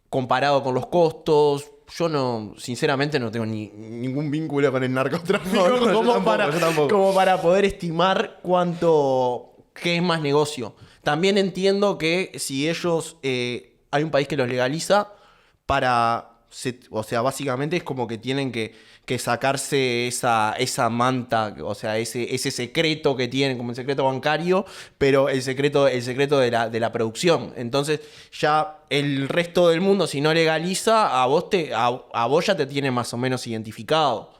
comparado con los costos. Yo sinceramente no tengo ningún vínculo con el narcotráfico yo tampoco. como para poder estimar qué es más negocio. También entiendo que si ellos, hay un país que los legaliza o sea, básicamente es como que tienen que sacarse esa manta, o sea, ese secreto que tienen, como el secreto bancario, pero el secreto de la producción. Entonces, ya el resto del mundo, si no legaliza, a vos ya te tiene más o menos identificado.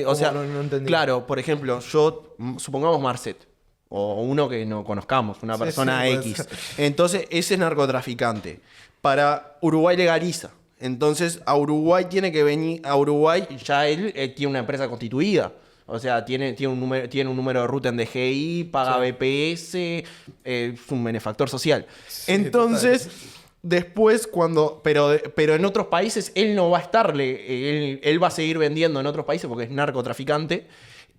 O sea, No entendí. claro, por ejemplo, supongamos Marcet. O uno que no conozcamos, una persona puede X. ser. Entonces, ese es narcotraficante. Para Uruguay legaliza. Entonces, a Uruguay tiene que venir. A Uruguay ya él tiene una empresa constituida. O sea, tiene un número de ruta en DGI, paga BPS, es un benefactor social. Sí, entonces, después, pero en otros países él no va a estarle. Él va a seguir vendiendo en otros países porque es narcotraficante.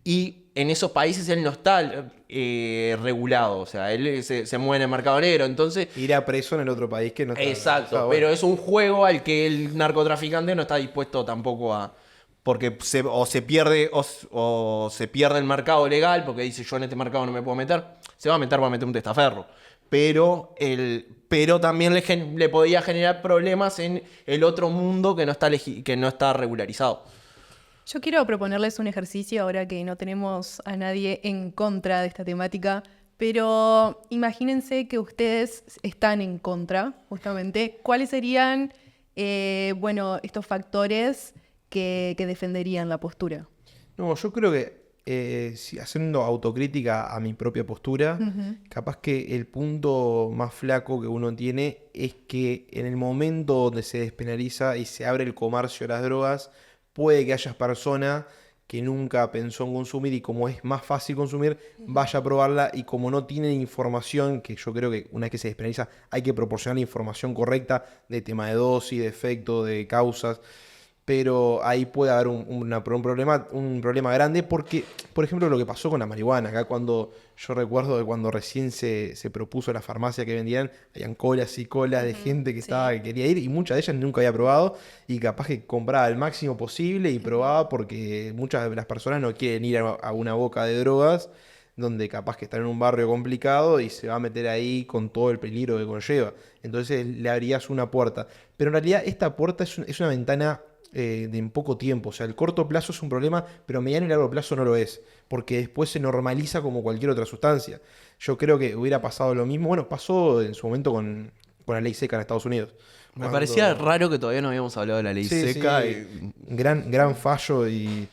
Y en esos países él no está regulado, o sea, él se mueve en el mercado negro, entonces... Irá preso en el otro país que no está. Exacto, Bueno. pero es un juego al que el narcotraficante no está dispuesto tampoco a... Porque se pierde el mercado legal, porque dice yo en este mercado no me puedo meter, se va a meter un testaferro. Pero también le podía generar problemas en el otro mundo que no está regularizado. Yo quiero proponerles un ejercicio ahora que no tenemos a nadie en contra de esta temática, pero imagínense que ustedes están en contra, justamente. ¿Cuáles serían, estos factores que defenderían la postura? No, yo creo que haciendo autocrítica a mi propia postura, capaz que el punto más flaco que uno tiene es que en el momento donde se despenaliza y se abre el comercio de las drogas, puede que haya personas que nunca pensó en consumir y como es más fácil consumir, vaya a probarla y como no tienen información, que yo creo que una vez que se despenaliza hay que proporcionar la información correcta de tema de dosis, de efecto, de causas, pero ahí puede haber un problema grande porque, por ejemplo, lo que pasó con la marihuana, acá yo recuerdo que cuando recién se propuso la farmacia que vendían, habían colas y colas de gente que que quería ir y muchas de ellas nunca había probado y capaz que compraba el máximo posible y probaba porque muchas de las personas no quieren ir a una boca de drogas donde capaz que están en un barrio complicado y se va a meter ahí con todo el peligro que conlleva. Entonces le abrías una puerta. Pero en realidad esta puerta es una ventana de en poco tiempo. O sea, el corto plazo es un problema, pero a mediano y largo plazo no lo es. Porque después se normaliza como cualquier otra sustancia. Yo creo que hubiera pasado lo mismo. Bueno, pasó en su momento con la ley seca en Estados Unidos. Me parecía raro que todavía no habíamos hablado de la ley seca. Gran fallo y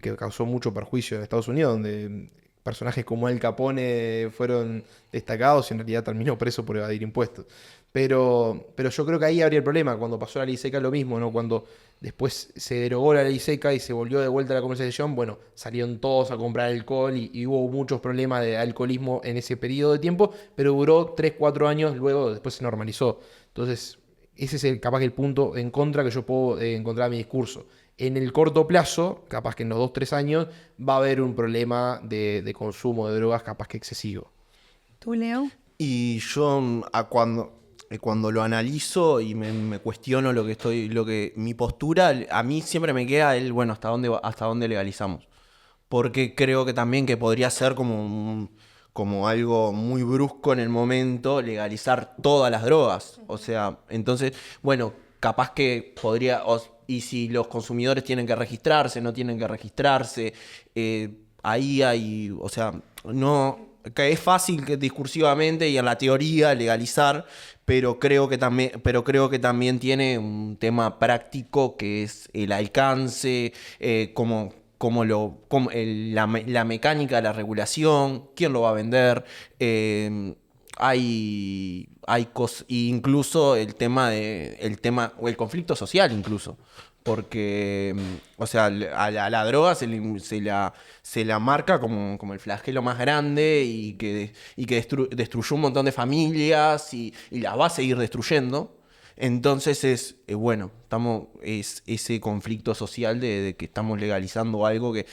que causó mucho perjuicio en Estados Unidos, donde personajes como Al Capone fueron destacados y en realidad terminó preso por evadir impuestos. Pero yo creo que ahí habría el problema. Cuando pasó la ley seca lo mismo, ¿no? Cuando después se derogó la ley seca y se volvió de vuelta a la comercialización, bueno, salieron todos a comprar alcohol y hubo muchos problemas de alcoholismo en ese periodo de tiempo, pero duró 3, 4 años, luego después se normalizó. Entonces, ese es capaz que el punto en contra que yo puedo encontrar en mi discurso. En el corto plazo, capaz que en los 2, 3 años, va a haber un problema de consumo de drogas capaz que excesivo. ¿Tú, Leo? Y yo cuando lo analizo y me cuestiono mi postura, a mí siempre me queda bueno, hasta dónde legalizamos. Porque creo que también que podría ser como algo muy brusco en el momento legalizar todas las drogas. O sea, entonces, bueno, capaz que podría... Y si los consumidores tienen que registrarse, no tienen que registrarse, ahí hay... O sea, no... Que es fácil que discursivamente y en la teoría legalizar, pero creo que también tiene un tema práctico que es el alcance, la mecánica de la regulación, quién lo va a vender, incluso el tema o el conflicto social incluso. Porque, o sea, a la droga se la marca como el flagelo más grande y que destruyó un montón de familias y las va a seguir destruyendo. Entonces es ese conflicto social de que estamos legalizando algo que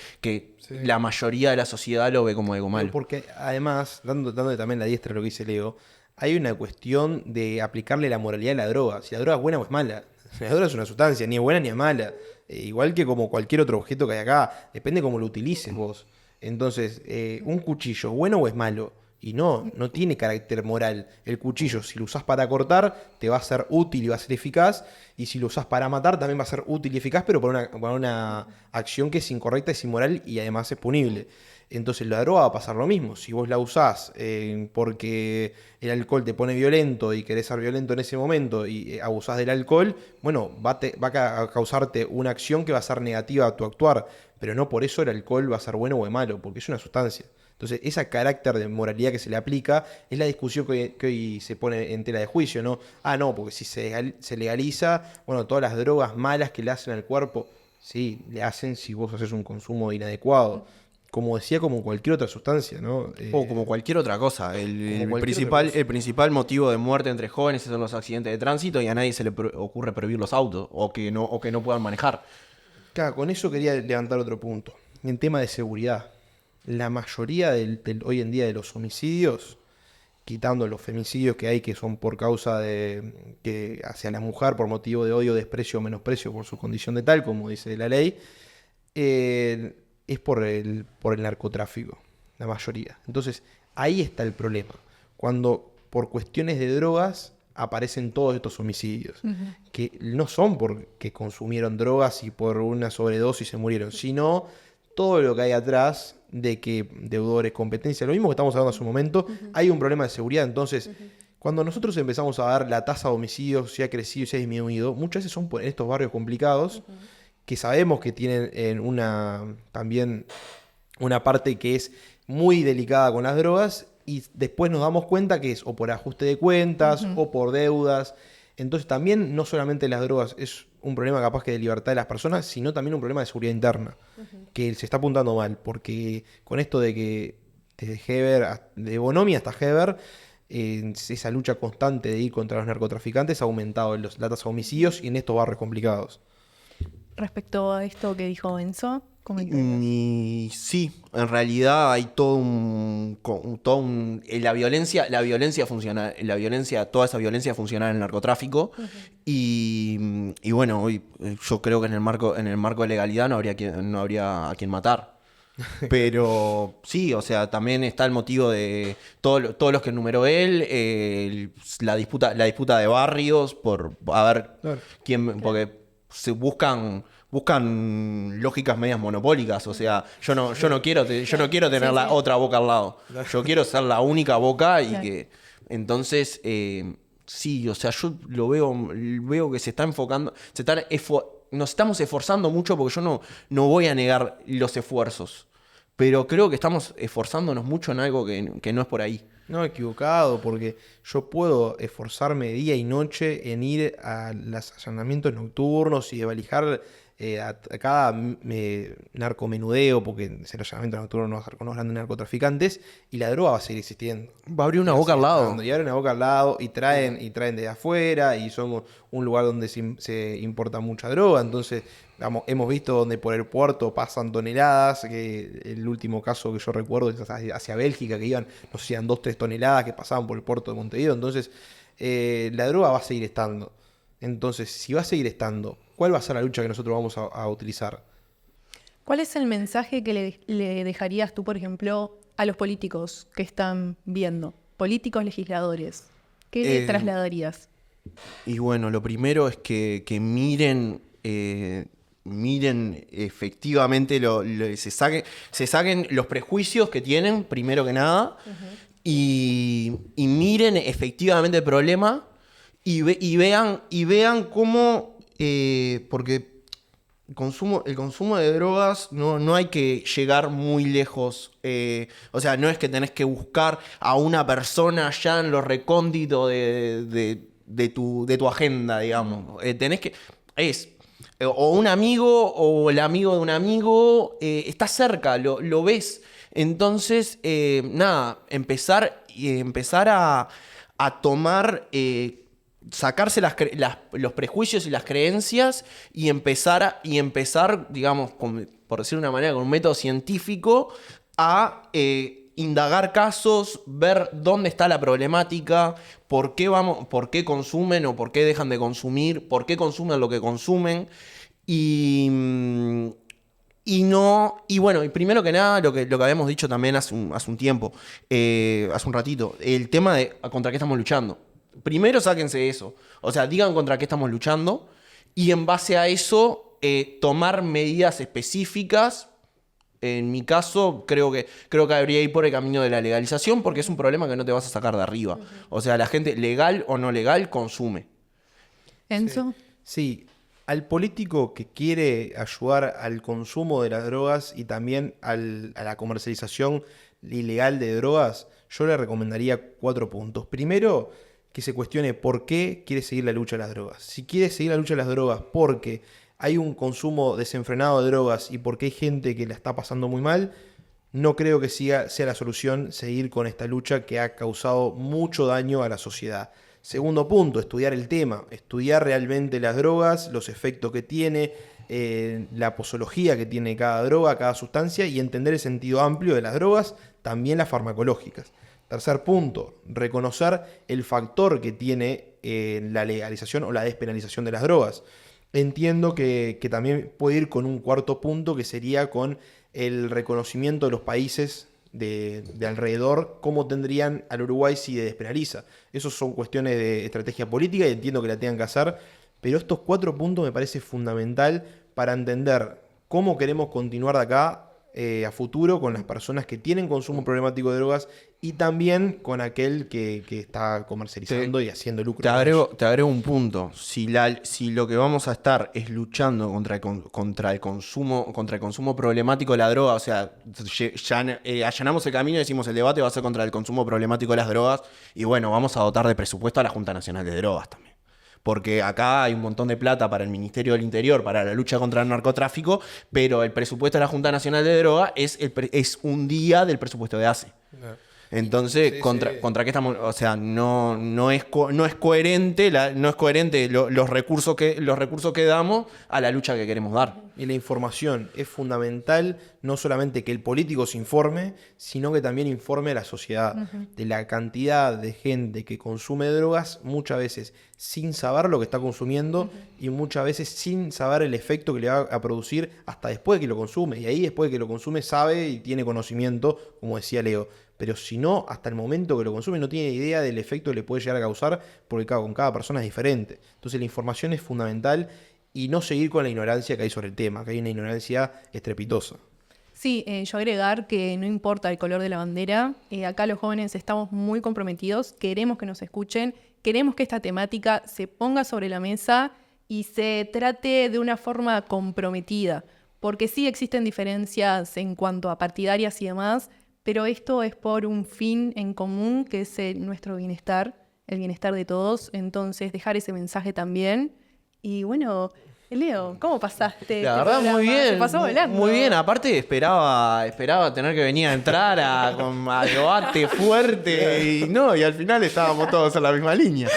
Sí. la mayoría de la sociedad lo ve como algo malo. Porque además, dándole también la diestra a lo que dice Leo, hay una cuestión de aplicarle la moralidad a la droga. Si la droga es buena o es mala. La droga es una sustancia, ni es buena ni es mala. Igual que como cualquier otro objeto que hay acá, depende cómo lo utilices vos. Entonces, un cuchillo, ¿bueno o es malo? Y no tiene carácter moral. El cuchillo, si lo usás para cortar, te va a ser útil y va a ser eficaz. Y si lo usás para matar, también va a ser útil y eficaz, pero para una acción que es incorrecta, es inmoral y además es punible. Entonces la droga va a pasar lo mismo. Si vos la usás porque el alcohol te pone violento y querés ser violento en ese momento y abusás del alcohol, bueno, va a causarte una acción que va a ser negativa a tu actuar, pero no por eso el alcohol va a ser bueno o es malo, porque es una sustancia. Entonces, ese carácter de moralidad que se le aplica es la discusión que hoy se pone en tela de juicio, ¿no? No, porque si se legaliza, bueno, todas las drogas malas que le hacen al cuerpo, sí, le hacen si vos haces un consumo inadecuado. Como decía, como cualquier otra sustancia, ¿no? O como cualquier otra cosa. El principal motivo de muerte entre jóvenes son los accidentes de tránsito y a nadie se le ocurre prohibir los autos o que no puedan manejar. Claro, con eso quería levantar otro punto. En tema de seguridad. La mayoría hoy en día de los homicidios, quitando los femicidios que hay que son por causa de que hacia la mujer por motivo de odio, desprecio o menosprecio por su condición de tal, como dice la ley, es por el narcotráfico, la mayoría. Entonces, ahí está el problema. Cuando por cuestiones de drogas aparecen todos estos homicidios, que no son porque consumieron drogas y por una sobredosis se murieron, sino todo lo que hay atrás de que deudores, competencia, lo mismo que estamos hablando hace un momento, hay un problema de seguridad. Entonces, cuando nosotros empezamos a ver la tasa de homicidios, si ha crecido y si ha disminuido, muchas veces son en estos barrios complicados, que sabemos que tienen también una parte que es muy delicada con las drogas, y después nos damos cuenta que es o por ajuste de cuentas o por deudas. Entonces también no solamente las drogas es un problema capaz que de libertad de las personas, sino también un problema de seguridad interna, que se está apuntando mal, porque con esto de que desde Heber, de Bonomi hasta Heber, esa lucha constante de ir contra los narcotraficantes ha aumentado la tasa de homicidios y en estos barrios complicados. Respecto a esto que dijo Enzo, Y sí, en realidad hay la violencia funciona, toda esa violencia funciona en el narcotráfico y bueno, hoy yo creo que en el marco de legalidad no habría a quien matar. Pero sí, o sea, también está el motivo de todos los que enumeró él, la disputa de barrios por a ver quién, porque se buscan lógicas medias monopólicas, o sea, yo no quiero tener la otra boca al lado. Yo quiero ser la única boca y que entonces sí, o sea, yo lo veo que se está enfocando, nos estamos esforzando mucho porque yo no voy a negar los esfuerzos, pero creo que estamos esforzándonos mucho en algo que no es por ahí. No, equivocado, porque yo puedo esforzarme día y noche en ir a los allanamientos nocturnos y de valijar a cada narcomenudeo, porque el allanamiento nocturno no va a estar con los grandes narcotraficantes, y la droga va a seguir existiendo. Va a abrir una Va a boca al seguir lado. estando, y abren una boca al lado y traen de afuera y son un lugar donde se importa mucha droga. Entonces, hemos visto donde por el puerto pasan toneladas, que el último caso que yo recuerdo es hacia Bélgica, que iban, no sé si eran 2-3 toneladas que pasaban por el puerto de Montevideo. Entonces, la droga va a seguir estando. Entonces, si va a seguir estando, ¿cuál va a ser la lucha que nosotros vamos a utilizar? ¿Cuál es el mensaje que le dejarías tú, por ejemplo, a los políticos que están viendo? Políticos, legisladores. ¿Qué le trasladarías? Y bueno, lo primero es que miren efectivamente, se saquen los prejuicios que tienen, primero que nada, y miren efectivamente el problema y vean cómo, porque el consumo de drogas no hay que llegar muy lejos. O sea, no es que tenés que buscar a una persona ya en lo recóndito de tu agenda, digamos. Tenés que... o un amigo o el amigo de un amigo está cerca, lo ves. Entonces, nada, empezar a tomar... sacarse los prejuicios y las creencias y empezar, digamos, por decirlo de una manera, con un método científico, a indagar casos, ver dónde está la problemática, por qué consumen o por qué dejan de consumir, por qué consumen lo que consumen. Y bueno, y primero que nada, lo que habíamos dicho también hace un tiempo, hace un ratito, el tema de contra qué estamos luchando. Primero sáquense eso. O sea, digan contra qué estamos luchando y en base a eso tomar medidas específicas. En mi caso, creo que habría ir por el camino de la legalización porque es un problema que no te vas a sacar de arriba. O sea, la gente, legal o no legal, consume. ¿Enzo? Sí, al político que quiere ayudar al consumo de las drogas y también a la comercialización ilegal de drogas, yo le recomendaría 4 puntos. Primero, que se cuestione por qué quiere seguir la lucha de las drogas. Si quiere seguir la lucha de las drogas porque hay un consumo desenfrenado de drogas y porque hay gente que la está pasando muy mal, no creo que sea la solución seguir con esta lucha que ha causado mucho daño a la sociedad. Segundo punto, estudiar el tema, estudiar realmente las drogas, los efectos que tiene, la posología que tiene cada droga, cada sustancia y entender el sentido amplio de las drogas, también las farmacológicas. Tercer punto, reconocer el factor que tiene la legalización o la despenalización de las drogas. Entiendo que también puede ir con un cuarto punto que sería con el reconocimiento de los países de alrededor, cómo tendrían al Uruguay si despenaliza. Esos son cuestiones de estrategia política y entiendo que la tengan que hacer, pero estos 4 puntos me parece fundamental para entender cómo queremos continuar de acá a futuro con las personas que tienen consumo problemático de drogas y también con aquel que está comercializando y haciendo lucro. Te agrego un punto. Si lo que vamos a estar es luchando contra el consumo problemático de la droga, o sea, allanamos el camino y decimos el debate va a ser contra el consumo problemático de las drogas y bueno, vamos a dotar de presupuesto a la Junta Nacional de Drogas también. Porque acá hay un montón de plata para el Ministerio del Interior, para la lucha contra el narcotráfico, pero el presupuesto de la Junta Nacional de Droga es un día del presupuesto de ACE. Entonces, Sí, ¿contra qué estamos? O sea, no es coherente, los recursos que damos a la lucha que queremos dar. Y la información es fundamental, no solamente que el político se informe, sino que también informe a la sociedad de la cantidad de gente que consume drogas, muchas veces sin saber lo que está consumiendo y muchas veces sin saber el efecto que le va a producir hasta después de que lo consume. Y ahí después de que lo consume sabe y tiene conocimiento, como decía Leo. Pero si no, hasta el momento que lo consume no tiene idea del efecto que le puede llegar a causar, porque con cada persona es diferente. Entonces la información es fundamental y no seguir con la ignorancia que hay sobre el tema, que hay una ignorancia estrepitosa. Sí, yo agregar que no importa el color de la bandera, acá los jóvenes estamos muy comprometidos, queremos que nos escuchen, queremos que esta temática se ponga sobre la mesa y se trate de una forma comprometida, porque sí existen diferencias en cuanto a partidarias y demás, pero esto es por un fin en común que es nuestro bienestar, el bienestar de todos. Entonces, dejar ese mensaje también. Y bueno, Leo, ¿cómo pasaste? La verdad, programa? muy bien. Se pasó volando. Muy bien. Aparte, esperaba tener que venir a entrar a debate fuerte. Y al final estábamos todos en la misma línea.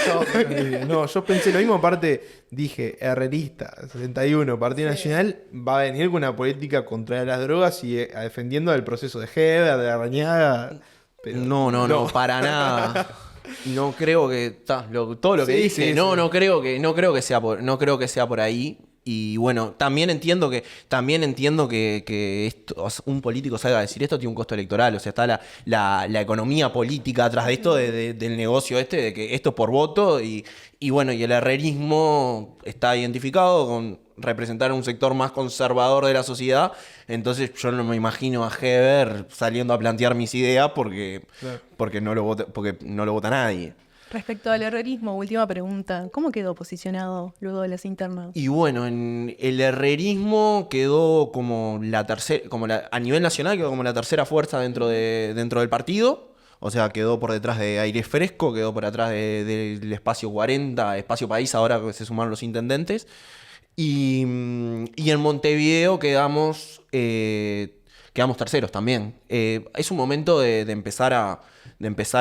No, yo pensé lo mismo. Aparte, dije, herrerista, 61, Partido Nacional, va a venir con una política contra las drogas y defendiendo el proceso de Heber, de Arrañaga. Pero No, para nada. No creo que todo lo que dije, no creo que sea por ahí. Y bueno, también entiendo que esto, un político salga a decir esto tiene un costo electoral. O sea, está la economía política atrás de esto, del negocio de que esto es por voto. Y bueno, y el herrerismo está identificado con representar un sector más conservador de la sociedad. Entonces yo no me imagino a Heber saliendo a plantear mis ideas porque no lo vota nadie. Respecto al herrerismo, última pregunta. ¿Cómo quedó posicionado luego de las internas? Y bueno, en el herrerismo quedó como a nivel nacional quedó como la tercera fuerza dentro del partido. O sea, quedó por detrás de Aire Fresco, quedó por atrás del Espacio 40, Espacio País, ahora que se sumaron los intendentes. Y en Montevideo quedamos terceros también. Es un momento de empezar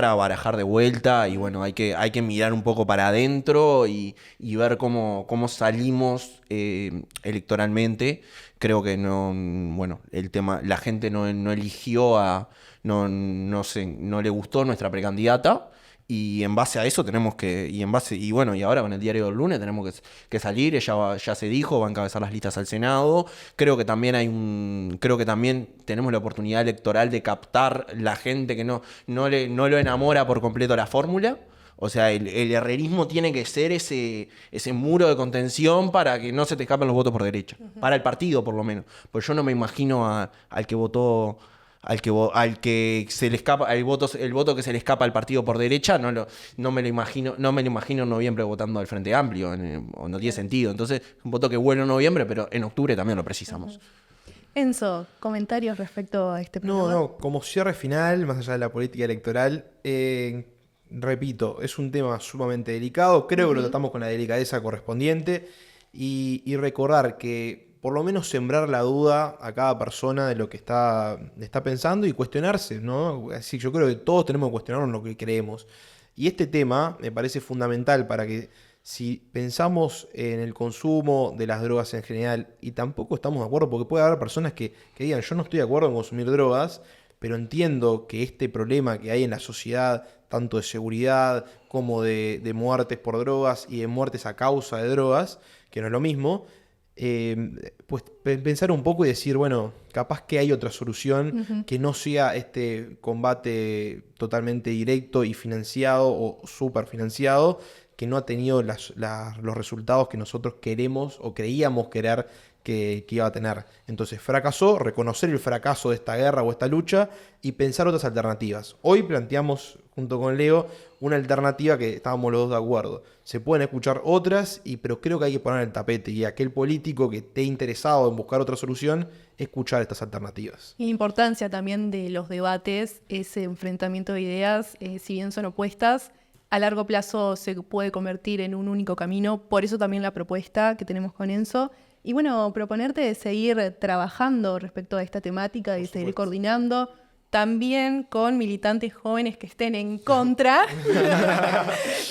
a barajar de vuelta y bueno, hay que mirar un poco para adentro y ver cómo salimos electoralmente. Creo que el tema, la gente no eligió no le gustó nuestra precandidata. Y en base a eso y ahora con el diario del lunes tenemos que salir. Ella ya se dijo, va a encabezar las listas al Senado. Creo que también tenemos la oportunidad electoral de captar la gente que no lo enamora por completo la fórmula. O sea, el herrerismo tiene que ser ese muro de contención para que no se te escapen los votos por derecha. Uh-huh. Para el partido, por lo menos. Pues yo no me imagino al que votó, al que se le escapa, el voto que se le escapa al partido por derecha, no me lo imagino en noviembre votando al Frente Amplio, no tiene sentido. Entonces, un voto que vuelve en noviembre, pero en octubre también lo precisamos. Enzo, comentarios respecto a este programa. No, como cierre final, más allá de la política electoral, repito, es un tema sumamente delicado, creo que lo tratamos con la delicadeza correspondiente y recordar que por lo menos sembrar la duda a cada persona de lo que está pensando y cuestionarse, ¿no? Así, yo creo que todos tenemos que cuestionarnos lo que creemos. Y este tema me parece fundamental para que si pensamos en el consumo de las drogas en general, y tampoco estamos de acuerdo, porque puede haber personas que digan, yo no estoy de acuerdo en consumir drogas, pero entiendo que este problema que hay en la sociedad, tanto de seguridad como de muertes por drogas y de muertes a causa de drogas, que no es lo mismo, pues pensar un poco y decir, bueno, capaz que hay otra solución que no sea este combate totalmente directo y financiado o súper financiado, que no ha tenido los resultados que nosotros queremos o creíamos querer que iba a tener. Entonces fracasó, reconocer el fracaso de esta guerra o esta lucha y pensar otras alternativas. Hoy planteamos, junto con Leo, una alternativa que estábamos los dos de acuerdo. Se pueden escuchar otras, pero creo que hay que poner el tapete y aquel político que esté interesado en buscar otra solución, escuchar estas alternativas. Y la importancia también de los debates, ese enfrentamiento de ideas, si bien son opuestas, a largo plazo se puede convertir en un único camino. Por eso también la propuesta que tenemos con Enzo. Y bueno, proponerte de seguir trabajando respecto a esta temática, de seguir coordinando, también con militantes jóvenes que estén en contra.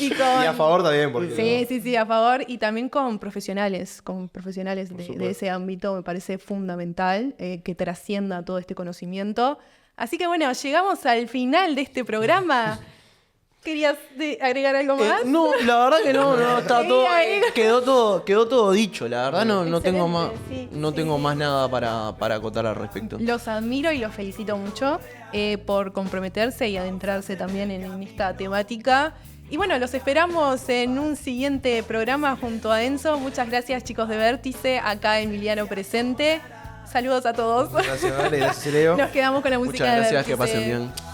y a favor también. Porque sí, a favor. Y también con profesionales de ese ámbito. Me parece fundamental que trascienda todo este conocimiento. Así que bueno, llegamos al final de este programa. ¿Querías agregar algo más? No, la verdad que no, está todo, quedó todo dicho, la verdad no tengo más nada para acotar al respecto. Los admiro y los felicito mucho por comprometerse y adentrarse también en esta temática. Y bueno, los esperamos en un siguiente programa junto a Enzo. Muchas gracias, chicos de Vértice, acá Emiliano presente. Saludos a todos. Gracias, Vale, gracias, Leo. Nos quedamos con la música de Vértice. Muchas gracias, que pasen bien.